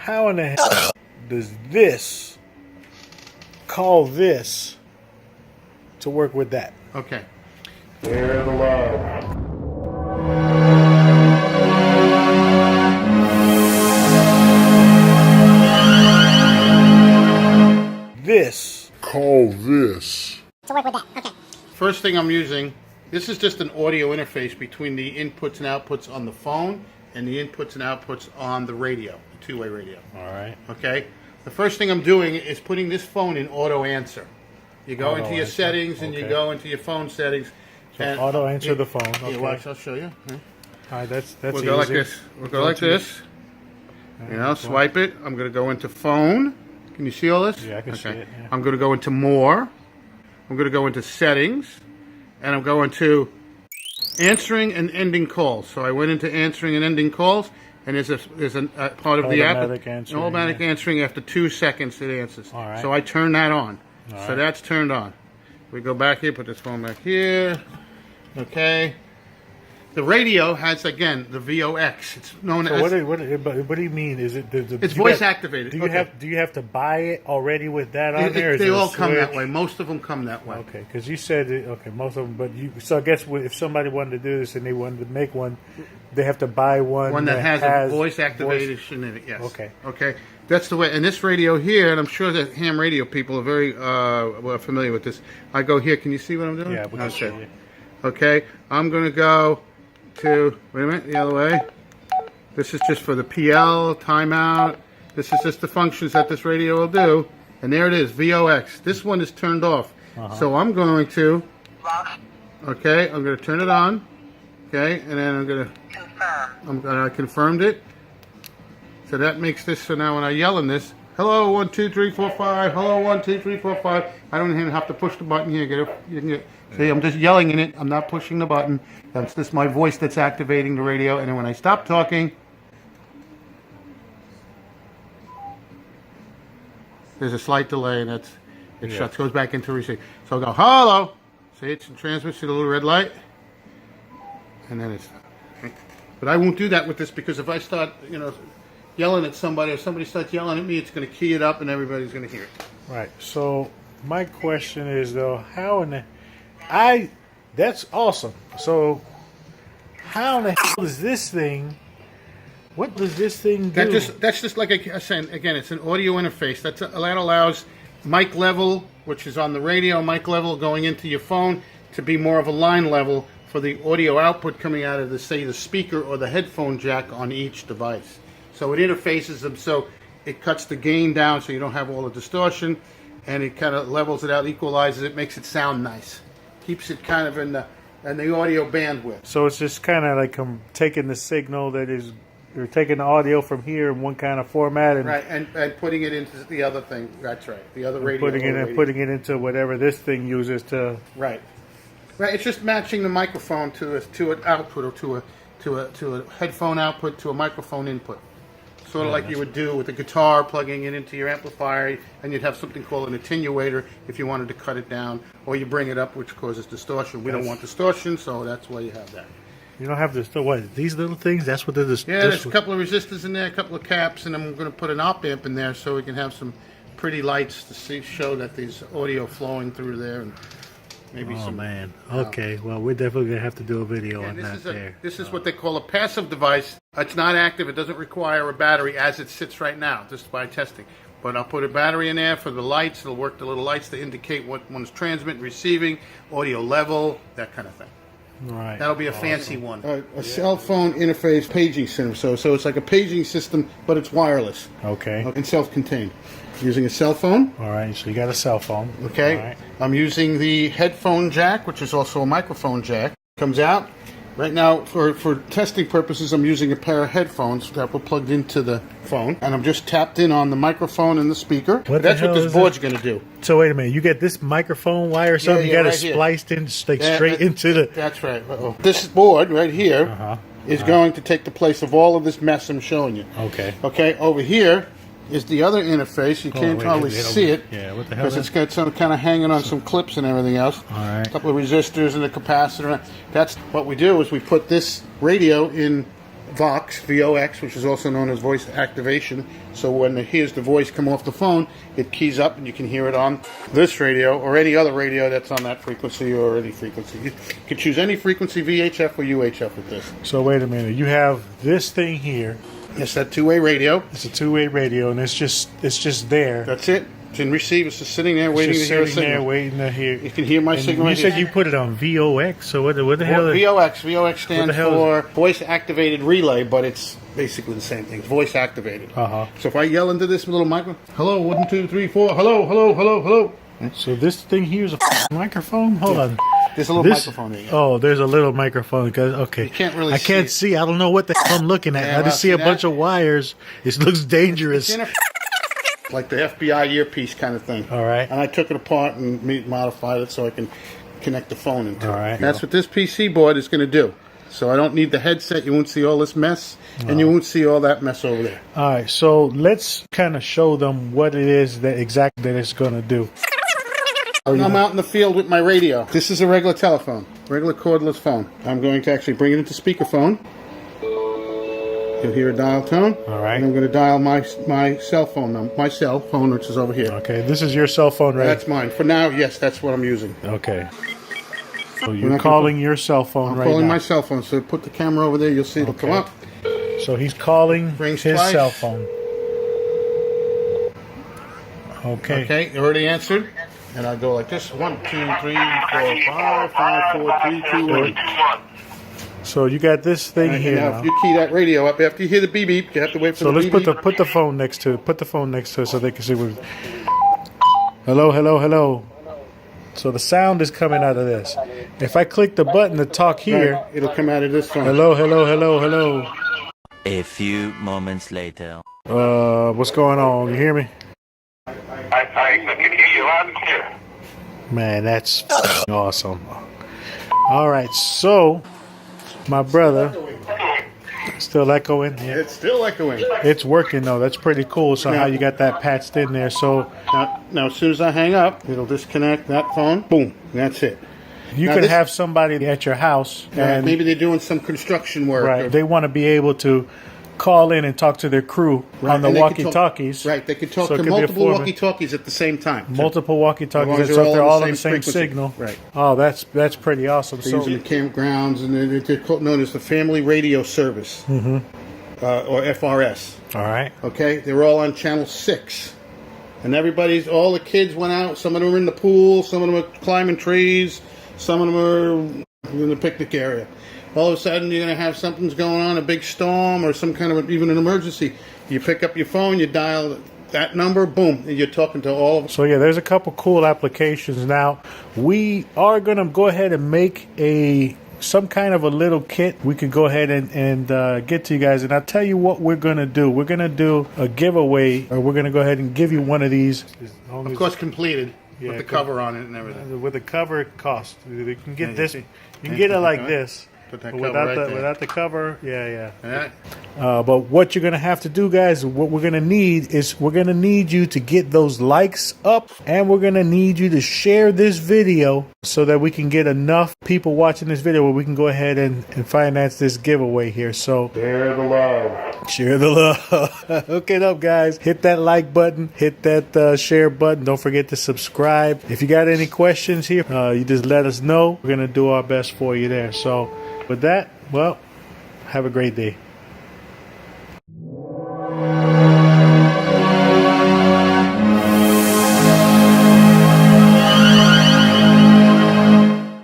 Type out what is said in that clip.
how in the hell does this call this to work with that? Okay. Hear the love. This Call this to work with that. Okay. First thing I'm using, this is just an audio interface between the inputs and outputs on the phone and the inputs and outputs on the radio, the two-way radio. All right. Okay? The first thing I'm doing is putting this phone in auto answer. You go into your settings and you go into your phone settings. So and auto answer the phone. Okay. Yeah, watch, I'll show you. All right, that's we'll easy. go like this. We'll go like this. You know, swipe it. I'm going to go into phone. Can you see all this? Yeah, I can see it. Yeah. I'm going to go into more. I'm going to go into settings. And I'm going to answering and ending calls. So I went into answering and ending calls. And there's a part of the app. Automatic answering after 2 seconds it answers. All right. So I turn that on. All so right. that's turned on. We go back here, put this phone back here. Okay. The radio has, again, the VOX. It's known as... What do you mean? Is it... It's voice activated. Do you have to buy it already with that on there? They all come that way. Most of them come that way. Okay, because you said... Okay, most of them, but you... So I guess if somebody wanted to do this and they wanted to make one, they have to buy one... One that has a voice activation in it, yes. Okay. Okay. That's the way. And this radio here, and I'm sure that ham radio people are very familiar with this. I go here. Can you see what I'm doing? Yeah, we can see it. Okay. I'm going to go to... Wait a minute. The other way. This is just for the PL, timeout. This is just the functions that this radio will do. And there it is, VOX. This one is turned off. So I'm going to... Okay. I'm going to turn it on. Okay. And then I'm going to... Confirm. I confirmed it. So that makes this, so now when I yell in this, hello, 1, 2, 3, 4, 5, hello, 1, 2, 3, 4, 5, I don't even have to push the button here. See, I'm just yelling in it. I'm not pushing the button. That's just my voice that's activating the radio. And then when I stop talking, there's a slight delay, and it shuts, goes back into receive. So I'll go, hello. See, it's in transmit, see the little red light? And then it's... But I won't do that with this, because if I start, yelling at somebody, or somebody starts yelling at me, it's going to key it up and everybody's going to hear it. Right. So my question is, though, how in the... That's awesome. So how in the hell does this thing... What does this thing do? That's just like I said, again, it's an audio interface. That allows mic level, which is on the radio, mic level going into your phone, to be more of a line level for the audio output coming out of, say, the speaker or the headphone jack on each device. So it interfaces them, so it cuts the gain down so you don't have all the distortion, and it kind of levels it out, equalizes it, makes it sound nice. Keeps it kind of in the audio bandwidth. So it's just kind of like taking the signal that is, or taking the audio from here in one kind of format, and right, and putting it into the other thing. That's right, the other radio. Putting it into whatever this thing uses to. Right. It's just matching the microphone to an output, or to a headphone output, to a microphone input. Sort of like you would do with a guitar, plugging it into your amplifier, and you'd have something called an attenuator if you wanted to cut it down, or you bring it up, which causes distortion. We don't want distortion, so that's why you have that. You don't have these little things? That's what they're just... Yeah, there's a couple of resistors in there, a couple of caps, and I'm going to put an op amp in there so we can have some pretty lights to show that there's audio flowing through there, and maybe Oh, man. Okay, well, we're definitely going to have to do a video on that there. This is what they call a passive device. It's not active. It doesn't require a battery as it sits right now, just by testing. But I'll put a battery in there for the lights. It'll work the little lights to indicate what one's transmitting, receiving, audio level, that kind of thing. Right. That'll be a fancy one. A cell phone interface paging system. So it's like a paging system, but it's wireless. Okay. And self-contained. Using a cell phone. All right, so you got a cell phone. Okay. All right. I'm using the headphone jack, which is also a microphone jack. Comes out. Right now, for testing purposes, I'm using a pair of headphones that were plugged into the phone. And I'm just tapped in on the microphone and the speaker. That's what this board's going to do. So wait a minute, you get this microphone wire or something, you got it spliced in straight into the... That's right. This board right here is going to take the place of all of this mess I'm showing you. Okay. Okay, over here is the other interface. You can't probably see it. Yeah, what the hell? Because it's got some kind of hanging on some clips and everything else. All right. A couple of resistors and a capacitor. That's what we do is we put this radio in VOX, VOX, which is also known as voice activation. So when it hears the voice come off the phone, it keys up and you can hear it on this radio or any other radio that's on that frequency or any frequency. You can choose any frequency, VHF or UHF with this. So wait a minute. You have this thing here. It's that two-way radio. It's a two-way radio, and it's just there. That's it. It's in receive. It's just sitting there waiting to hear a signal. Waiting to hear. You can hear my signal. You said you put it on VOX. So what the hell? VOX. VOX stands for voice activated relay, but it's basically the same thing. Voice activated. So if I yell into this little microphone, hello, 1, 2, 3, 4, hello, hello, hello, hello. So this thing here is a microphone. Hold on. There's a little microphone there. Oh, there's a little microphone. Okay. You can't really. I can't see. I don't know what the hell I'm looking at. Yeah, I just see a bunch of wires. It looks dangerous. Like the FBI earpiece kind of thing. All right. And I took it apart and modified it so I can connect the phone into it. All right. That's what this PC board is going to do. So I don't need the headset. You won't see all this mess, and you won't see all that mess over there. All right. So let's kind of show them what it is that exactly that it's going to do. I'm out in the field with my radio. This is a regular telephone, regular cordless phone. I'm going to actually bring it into speakerphone. You'll hear a dial tone. All right. And I'm going to dial my cell phone number, my cell phone, which is over here. Okay. This is your cell phone, right? That's mine. For now, yes, that's what I'm using. Okay. So you're calling your cell phone right now. I'm calling my cell phone. So put the camera over there. You'll see it'll come up. So he's calling Rings his twice. cell phone. Okay. Okay. You already answered. And I'll go like this. 1, 2, 3, 4, 5, 5, 4, 3, 2, 1. So you got this thing here now. If you key that radio up, after you hear the beep beep, you have to wait for the beep beep. So let's put the phone next to it. Put the phone next to it so they can see what. Hello, hello, hello. So the sound is coming out of this. If I click the button to talk here, right, it'll come out of this phone. Hello, hello, hello, hello. A few moments later. What's going on? You hear me? I can hear you loud and clear. Man, that's awesome. All right, so my brother, still echoing. Yeah. It's still echoing. It's working though. That's pretty cool. So how you got that patched in there? So now as soon as I hang up, it'll disconnect that phone. Boom. That's it. You can have somebody at your house, and maybe they're doing some construction work. Right. They want to be able to call in and talk to their crew on the walkie-talkies. Right. They can talk to multiple walkie-talkies at the same time. Multiple walkie-talkies. So they're all on the same same signal. Right. Oh, that's pretty awesome. They're using campgrounds, and they're known as the Family Radio Service, or FRS. All right. Okay. They're all on channel 6. And all the kids went out. Some of them are in the pool. Some of them are climbing trees. Some of them are in the picnic area. All of a sudden, you're going to have something's going on, a big storm or some kind of even an emergency. You pick up your phone, you dial that number, boom, and you're talking to all of them. So yeah, there's a couple cool applications. Now, we are going to go ahead and make some kind of a little kit we could go ahead and get to you guys. And I'll tell you what we're going to do. We're going to do a giveaway, or we're going to go ahead and give you one of these. Of course, completed. Yeah, with the cover on it and everything. With the cover, it costs. You can get this. You can get it like this. Put that Without the cover, yeah. But what you're gonna have to do, guys, what we're gonna need is we're gonna need you to get those likes up, and we're gonna need you to share this video so that we can get enough people watching this video where we can go ahead and finance this giveaway here. So share the love. Share the love. Hook it up, guys. Hit that like button. Hit that share button. Don't forget to subscribe. If you got any questions here, you just let us know. We're gonna do our best for you there. So. With that, well, have a great day.